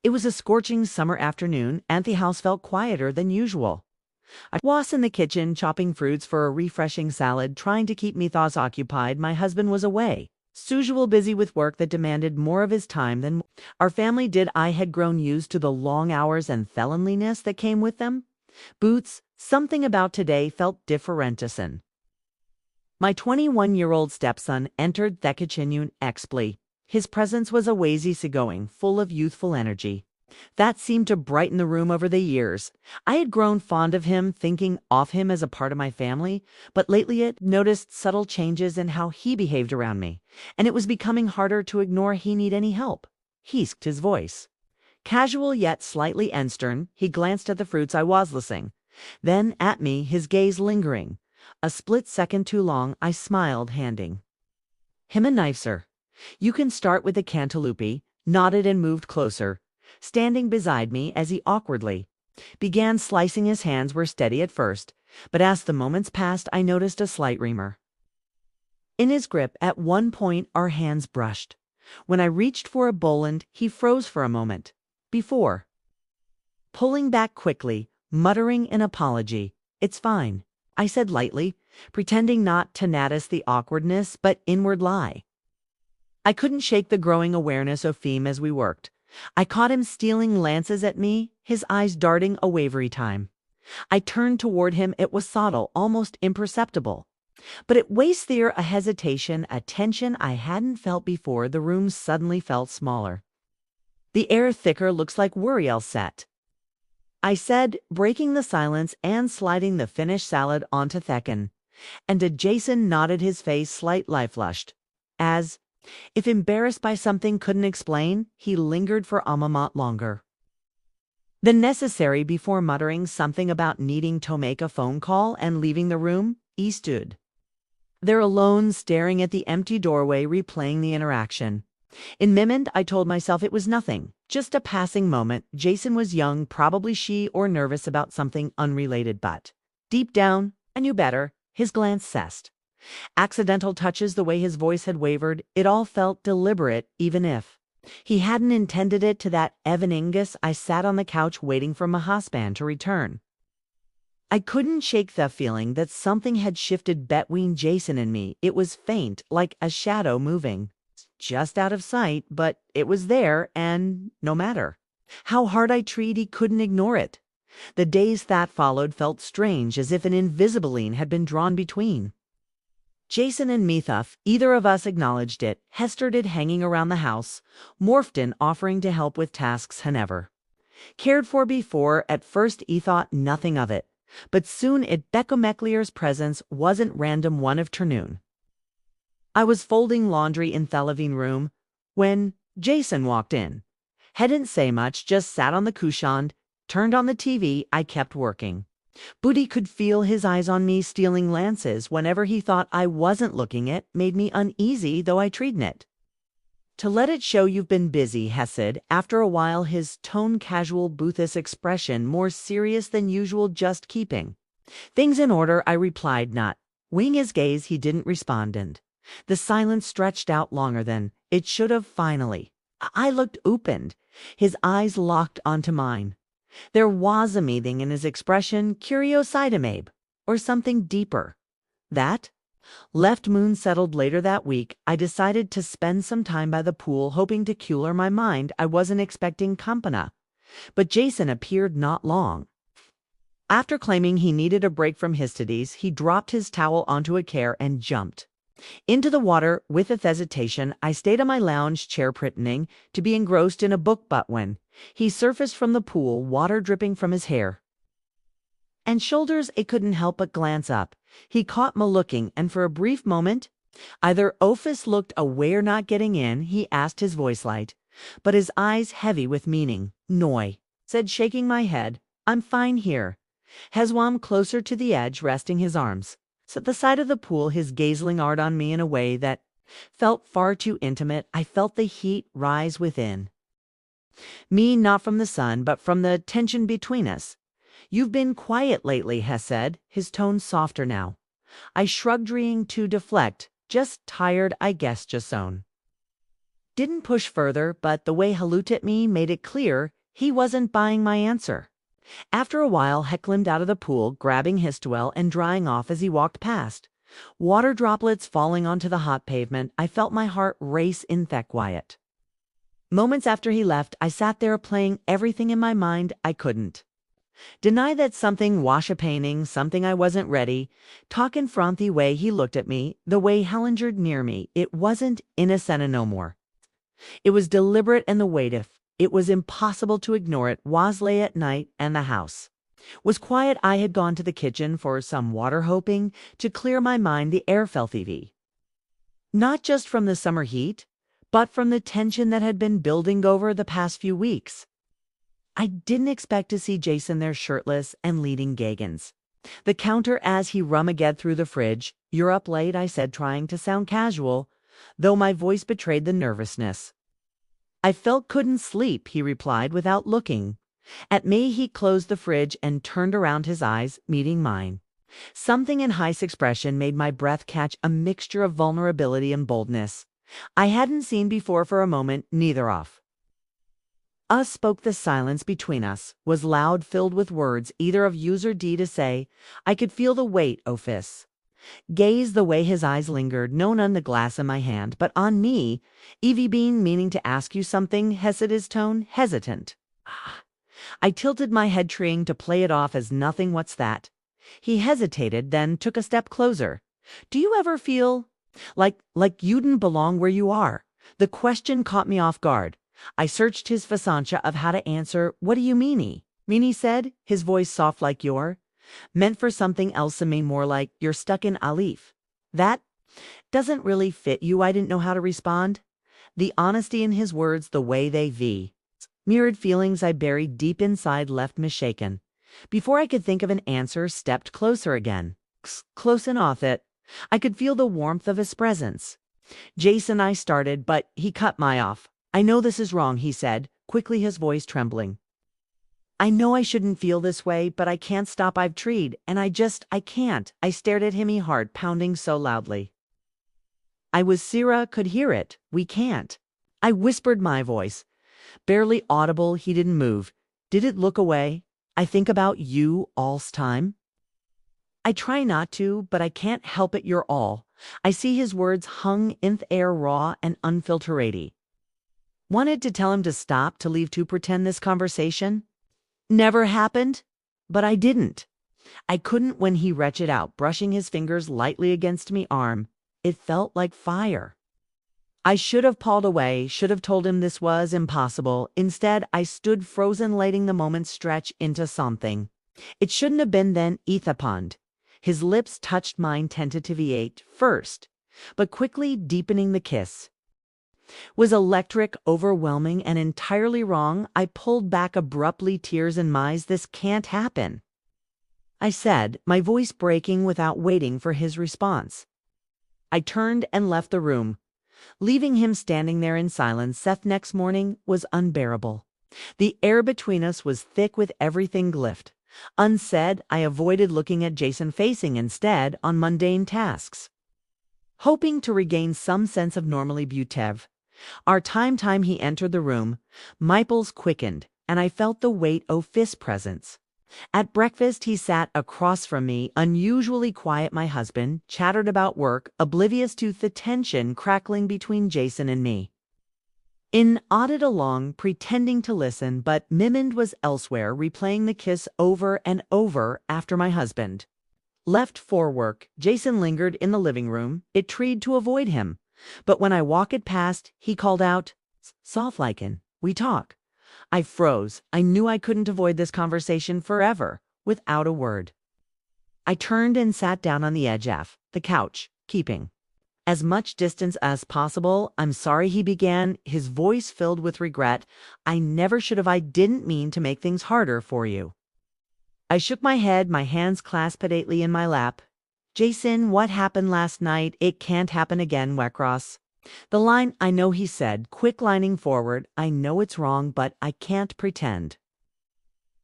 It was a scorching summer afternoon, and the house felt quieter than usual. I was in the kitchen chopping fruits for a refreshing salad, trying to keep me thoughts occupied. My husband was away, as usual busy with work that demanded more of his time than our family did. I had grown used to the long hours and felonliness that came with them. Boots, something about today felt differentison. My 21-year-old stepson entered the kitchen exply. His presence was always easygoing, full of youthful energy. That seemed to brighten the room over the years. I had grown fond of him, thinking of him as a part of my family, but lately I noticed subtle changes in how he behaved around me, and it was becoming harder to ignore. He needed any help. He raised his voice. Casual yet slightly stern, he glanced at the fruits I was licking, then at me, his gaze lingering. A split second too long. I smiled, handing him a knife. "Sir, you can start with the cantaloupe," nodded and moved closer, standing beside me as he awkwardly began slicing. His hands were steady at first, but as the moments passed, I noticed a slight tremor in his grip. At one point, our hands brushed. When I reached for a bowl, and he froze for a moment before pulling back quickly, muttering an apology. "It's fine," I said lightly, pretending not to notice the awkwardness but inward lie. I couldn't shake the growing awareness of Feem as we worked. I caught him stealing glances at me, his eyes darting away every time I turned toward him. It was subtle, almost imperceptible, but it was there, a hesitation, a tension I hadn't felt before. The room suddenly felt smaller. The air thicker. "Looks like we're all set," I said, breaking the silence and sliding the finished salad onto Thekin. And Jason nodded, his face slightly flushed, as if embarrassed by something couldn't explain. He lingered for a moment longer than necessary before muttering something about needing to make a phone call and leaving the room. He stood there alone, staring at the empty doorway, replaying the interaction. In moment, I told myself it was nothing, just a passing moment. Jason was young, probably shy or nervous about something unrelated, but deep down, I knew better. His glance cessed. Accidental touches, the way his voice had wavered, it all felt deliberate, even if he hadn't intended it. To that evening, I sat on the couch waiting for my husband to return. I couldn't shake the feeling that something had shifted between Jason and me. It was faint, like a shadow moving just out of sight, but it was there, and no matter how hard I tried, he couldn't ignore it. The days that followed felt strange, as if an invisible line had been drawn between Jason and me. Either of us acknowledged it. Hester did, hanging around the house, morphed in, offering to help with tasks he never cared for before. At first he thought nothing of it, but soon it Beckomecklier's presence wasn't random. One afternoon, I was folding laundry in the living room when Jason walked in. Hadn't say much, just sat on the cushion, turned on the TV. I kept working. Booty could feel his eyes on me, stealing glances whenever he thought I wasn't looking. It made me uneasy, though I treated it to let it show. "You've been busy," he said. After a while, his tone casual, Booth's expression more serious than usual. "Just keeping things in order," I replied, not wing his gaze. He didn't respond, and the silence stretched out longer than it should have. Finally, I looked opened. His eyes locked onto mine. There was a meaning in his expression, curiosity maybe, or something deeper. That left moon settled later that week. I decided to spend some time by the pool, hoping to cooler my mind. I wasn't expecting company, but Jason appeared not long after. Claiming he needed a break from his studies, he dropped his towel onto a chair and jumped into the water. With a hesitation, I stayed on my lounge chair, pretending to be engrossed in a book, but when he surfaced from the pool, water dripping from his hair and shoulders, I couldn't help but glance up. He caught me looking, and for a brief moment, either Ophis looked away or not getting in. He asked, his voice light, but his eyes heavy with meaning. "Noi," said, shaking my head. "I'm fine here." Heswam closer to the edge, resting his arms at the side of the pool, his gazing art on me in a way that felt far too intimate. I felt the heat rise within me, not from the sun, but from the tension between us. "You've been quiet lately," he said, his tone softer now. I shrugged, trying to deflect. "Just tired, I guess, Jason." Didn't push further, but the way he looked at me made it clear he wasn't buying my answer. After a while, he climbed out of the pool, grabbing his towel and drying off as he walked past. Water droplets falling onto the hot pavement, I felt my heart race in that quiet. Moments after he left, I sat there playing everything in my mind I couldn't deny that something wash a painting, something I wasn't ready. Talk in frothy way he looked at me, the way he lingered near me, it wasn't innocent no more. It was deliberate, and the weight of it was impossible to ignore. It was late at night and the house was quiet. I had gone to the kitchen for some water, hoping to clear my mind. The air felt heavy, not just from the summer heat, but from the tension that had been building over the past few weeks. I didn't expect to see Jason there, shirtless and leading Gagans. The counter as he rummaged through the fridge. "You're up late," I said, trying to sound casual, though my voice betrayed the nervousness. "I felt couldn't sleep," he replied without looking at me. He closed the fridge and turned around, his eyes meeting mine. Something in his expression made my breath catch, a mixture of vulnerability and boldness I hadn't seen before. For a moment, neither of us spoke. The silence between us was loud, filled with words either of use or D to say. I could feel the weight of his gaze, the way his eyes lingered, not on the glass in my hand, but on me. "Evie Bean, meaning to ask you something," hesitated his tone, hesitant. I tilted my head, trying to play it off as nothing. "What's that?" He hesitated, then took a step closer. "Do you ever feel like you didn't belong where you are?" The question caught me off guard. I searched his facade of how to answer. "What do you mean?" He said, his voice soft. "Like you're meant for something else to me, more like you're stuck in a leaf. That doesn't really fit you." I didn't know how to respond. The honesty in his words, the way they mirrored feelings I buried deep inside, left me shaken. Before I could think of an answer, stepped closer again. Close enough that I could feel the warmth of his presence. "Jason," I started, but he cut me off. "I know this is wrong," he said, quickly, his voice trembling. "I know I shouldn't feel this way, but I can't stop. I've tried, and I can't." I stared at him, heart pounding so loudly I was Sarah could hear it. "We can't," I whispered, my voice barely audible. He didn't move. "Did it look away? I think about you all's time. I try not to, but I can't help it. You're all I see." His words hung in the air, raw and unfiltered. Wanted to tell him to stop, to leave, to pretend this conversation never happened, but I didn't. I couldn't. When he retched out, brushing his fingers lightly against me arm, it felt like fire. I should have pulled away, should have told him this was impossible. Instead, I stood frozen, letting the moment stretch into something it shouldn't have been. Then Ethapond. His lips touched mine tentatively first, but quickly deepening. The kiss was electric, overwhelming, and entirely wrong. I pulled back abruptly, tears in my eyes. "This can't happen," I said, my voice breaking without waiting for his response. I turned and left the room, leaving him standing there in silence. That next morning was unbearable. The air between us was thick with everything left unsaid. I avoided looking at Jason, facing instead on mundane tasks, hoping to regain some sense of normality. Butev. Our time he entered the room. My pulse quickened, and I felt the weight of his presence. At breakfast, he sat across from me, unusually quiet. My husband chattered about work, oblivious to the tension crackling between Jason and me. Nodded along, pretending to listen, but Mimond was elsewhere, replaying the kiss over and over. After my husband left for work, Jason lingered in the living room. It tried to avoid him, but when I walked past, he called out, "Soft liken, we talk." I froze. I knew I couldn't avoid this conversation forever without a word. I turned and sat down on the edge of the couch, keeping as much distance as possible. "I'm sorry," he began, his voice filled with regret. "I never should have. I didn't mean to make things harder for you." I shook my head, my hands clasped tightly in my lap. "Jason, what happened last night, it can't happen again." Wecross. The line, "I know," he said, quick lining forward. "I know it's wrong, but I can't pretend.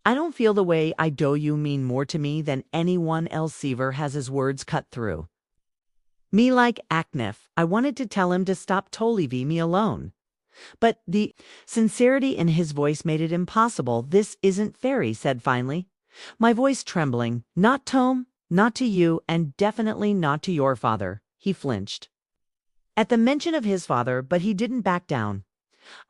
I don't feel the way I do. You mean more to me than anyone else." Seaver has his words cut through me like acnif. I wanted to tell him to stop, to leave me alone. But the sincerity in his voice made it impossible. This isn't fair, he said finally. My voice trembling. Not Tom, not to you, and definitely not to your father. He flinched at the mention of his father, but he didn't back down.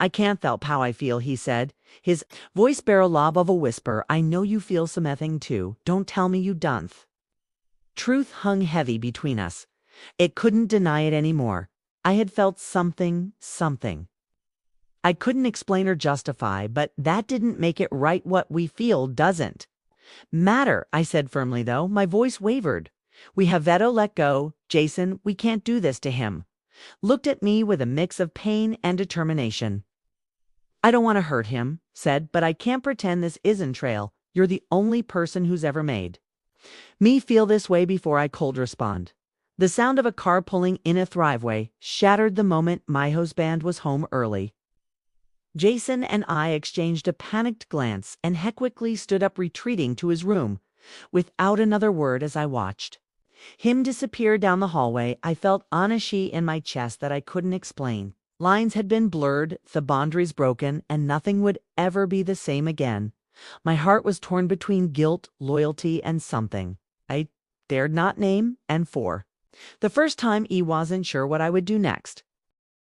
I can't help how I feel, he said, his voice bare lob of a whisper. I know you feel some effing too. Don't tell me you dunth. Truth hung heavy between us. It couldn't deny it anymore. I had felt something. I couldn't explain or justify, but that didn't make it right. What we feel doesn't matter, I said firmly, though. My voice wavered. We have Veto let go. Jason, we can't do this to him. Looked at me with a mix of pain and determination. I don't want to hurt him, said, but I can't pretend this isn't Trail. You're the only person who's ever made me feel this way. Before I could respond, the sound of a car pulling in a driveway shattered the moment. My husband was home early. Jason and I exchanged a panicked glance, and he quickly stood up, retreating to his room, without another word. As I watched him disappear down the hallway, I felt an ache in my chest that I couldn't explain. Lines had been blurred, the boundaries broken, and nothing would ever be the same again. My heart was torn between guilt, loyalty, and something I dared not name, and for the first time I wasn't sure what I would do next.